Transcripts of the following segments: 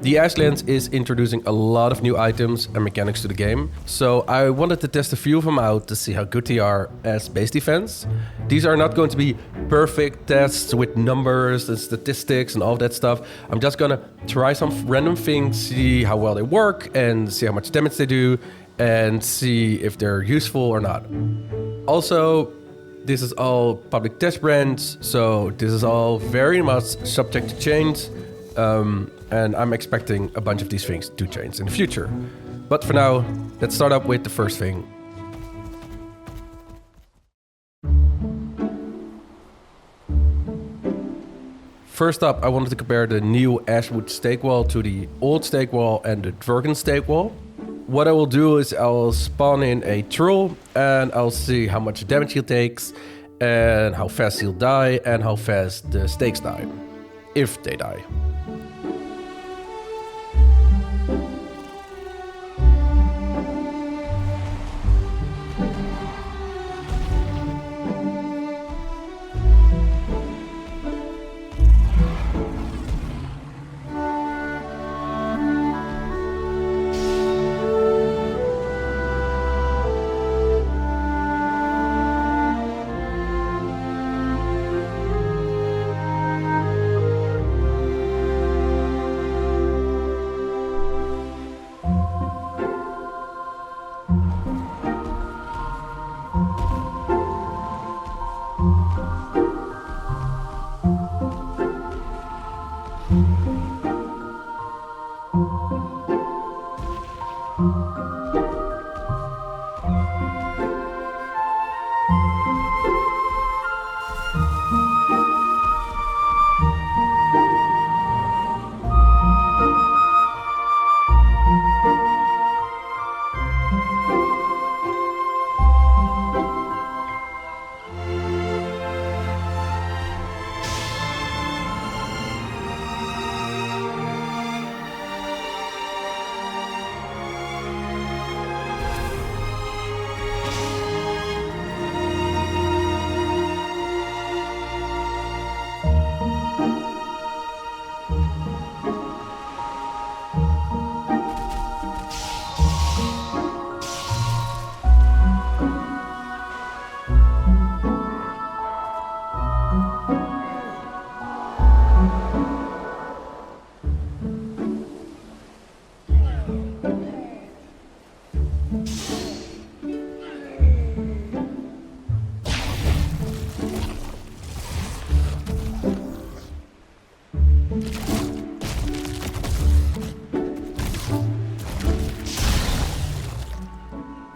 The Ashlands is introducing a lot of new items and mechanics to the game, so I wanted to test a few of them out to see how good they are as base defense. These are not going to be perfect tests with numbers and statistics and all that stuff. I'm just gonna try some random things, see how well they work, and see how much damage they do, and see if they're useful or not. Also, this is all public test brands, so this is all very much subject to change. And I'm expecting a bunch of these things to change in the future. But for now, let's start up with the first thing. First up, I wanted to compare the new Ashwood stake wall to the old stake wall and the Dworgen stake wall. What I will do is I'll spawn in a troll and I'll see how much damage he takes and how fast he'll die and how fast the stakes die, if they die.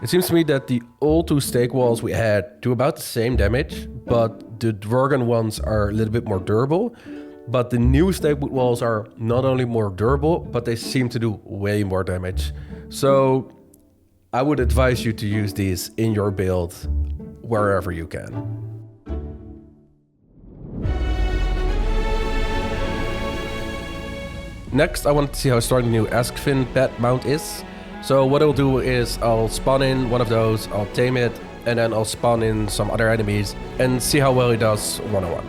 It seems to me that the old two stake walls we had do about the same damage, but the Dworgen ones are a little bit more durable. But the new stake walls are not only more durable, but they seem to do way more damage. So I would advise you to use these in your build wherever you can. Next, I want to see how strong the new Asksvin bat mount is. So what I'll do is I'll spawn in one of those, I'll tame it, and then I'll spawn in some other enemies and see how well he does one-on-one.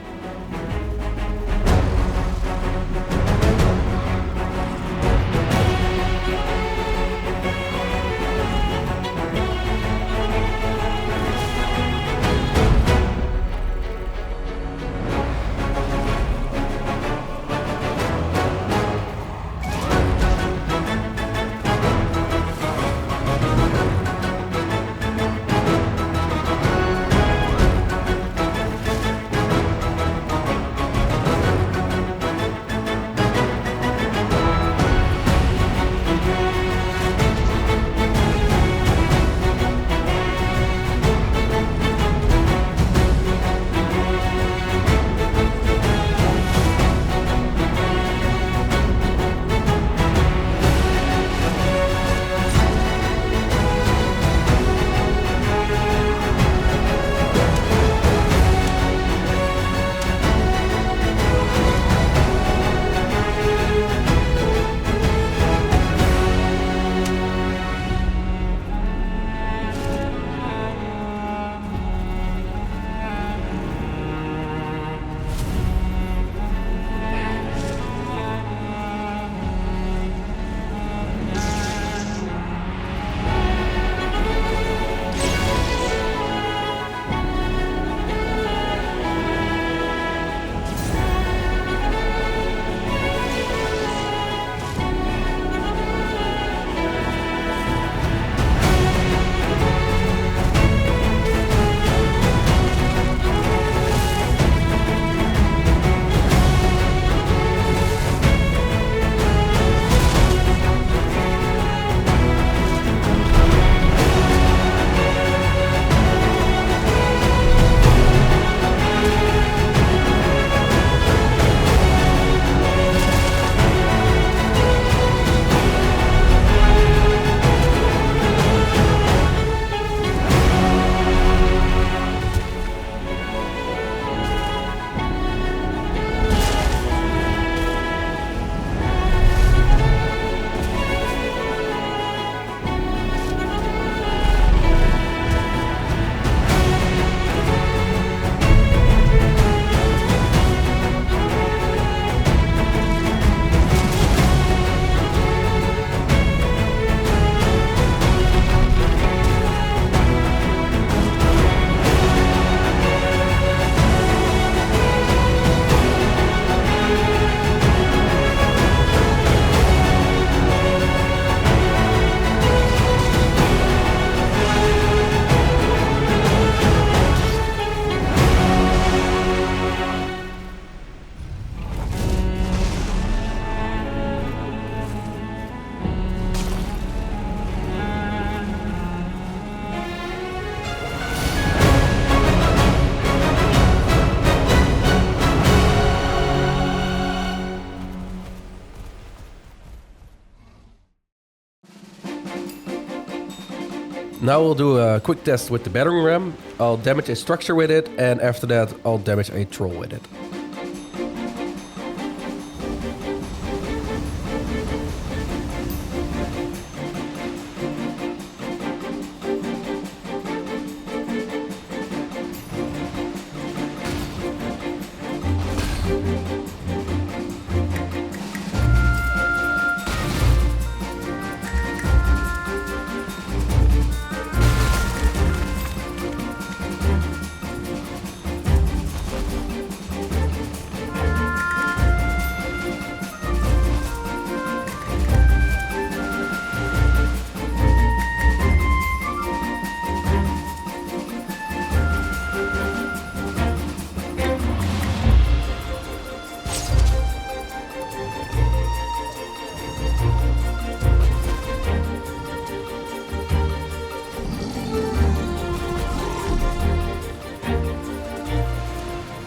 Now we'll do a quick test with the Battering Ram. I'll damage a structure with it, and after that I'll damage a troll with it.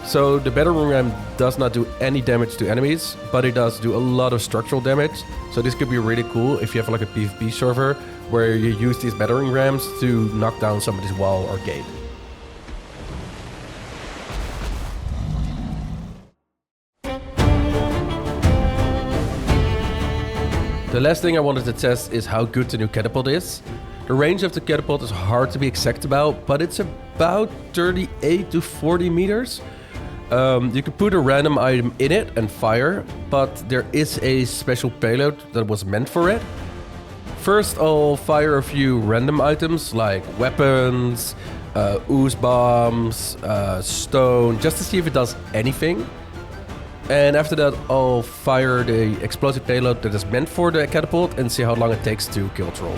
So the Battering Ram does not do any damage to enemies, but it does do a lot of structural damage. So this could be really cool if you have like a PvP server where you use these Battering Rams to knock down somebody's wall or gate. The last thing I wanted to test is how good the new Catapult is. The range of the Catapult is hard to be exact about, but it's about 38 to 40 meters. You can put a random item in it and fire, but there is a special payload that was meant for it. First, I'll fire a few random items like weapons, ooze bombs, stone, just to see if it does anything. And after that, I'll fire the explosive payload that is meant for the catapult and see how long it takes to kill a troll.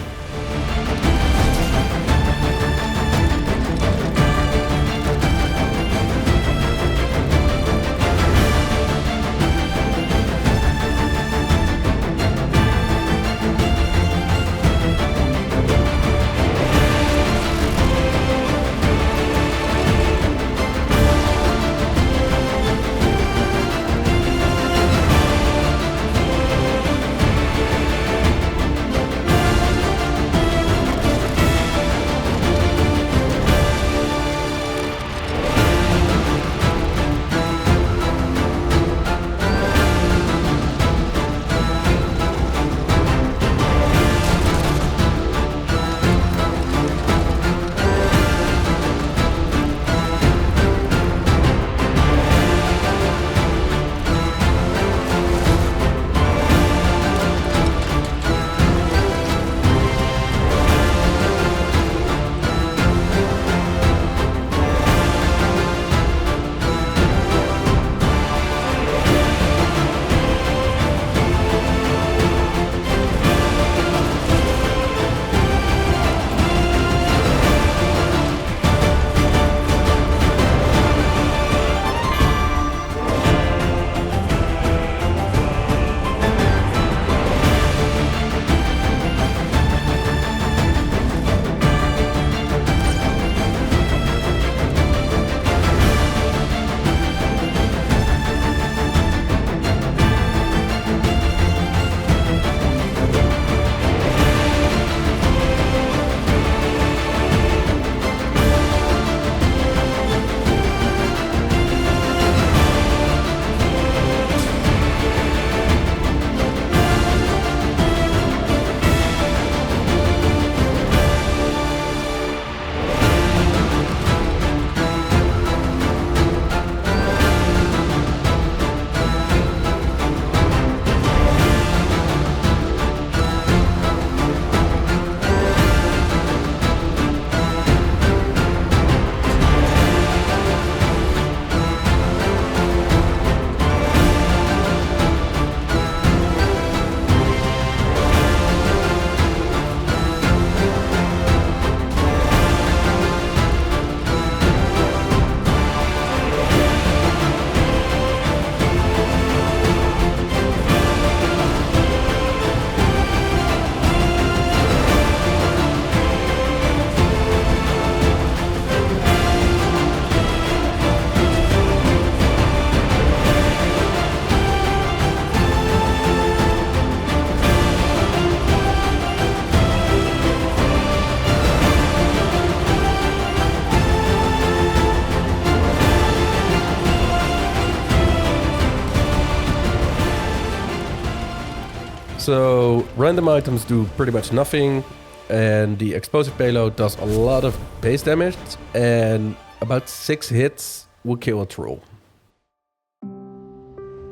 So random items do pretty much nothing, and the explosive payload does a lot of base damage, and about 6 hits will kill a troll.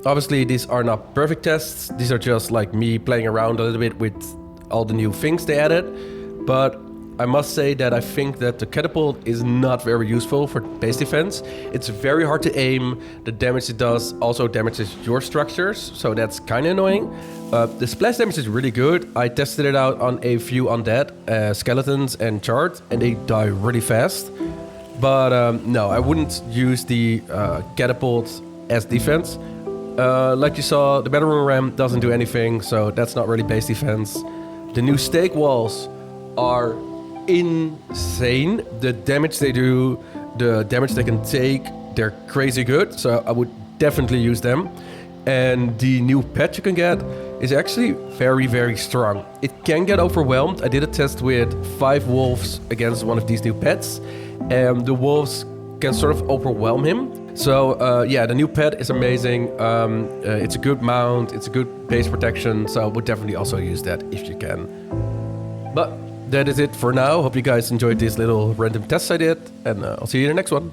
Obviously, these are not perfect tests. These are just like me playing around a little bit with all the new things they added. But I must say that I think that the catapult is not very useful for base defense. It's very hard to aim. The damage it does also damages your structures, so that's kind of annoying. The splash damage is really good. I tested it out on a few undead, skeletons and charred, and they die really fast. But no, I wouldn't use the catapult as defense. Like you saw, the Battering Ram doesn't do anything, so that's not really base defense. The new stake walls are insane. The damage they do, the damage they can take, they're crazy good, so I would definitely use them. And the new pet you can get is actually very, very strong. It can get overwhelmed. I did a test with 5 wolves against one of these new pets, and the wolves can sort of overwhelm him. So yeah, the new pet is amazing. It's a good mount, it's a good base protection, so I would definitely also use that if you can. But that is it for now. Hope you guys enjoyed these little random tests I did, and I'll see you in the next one.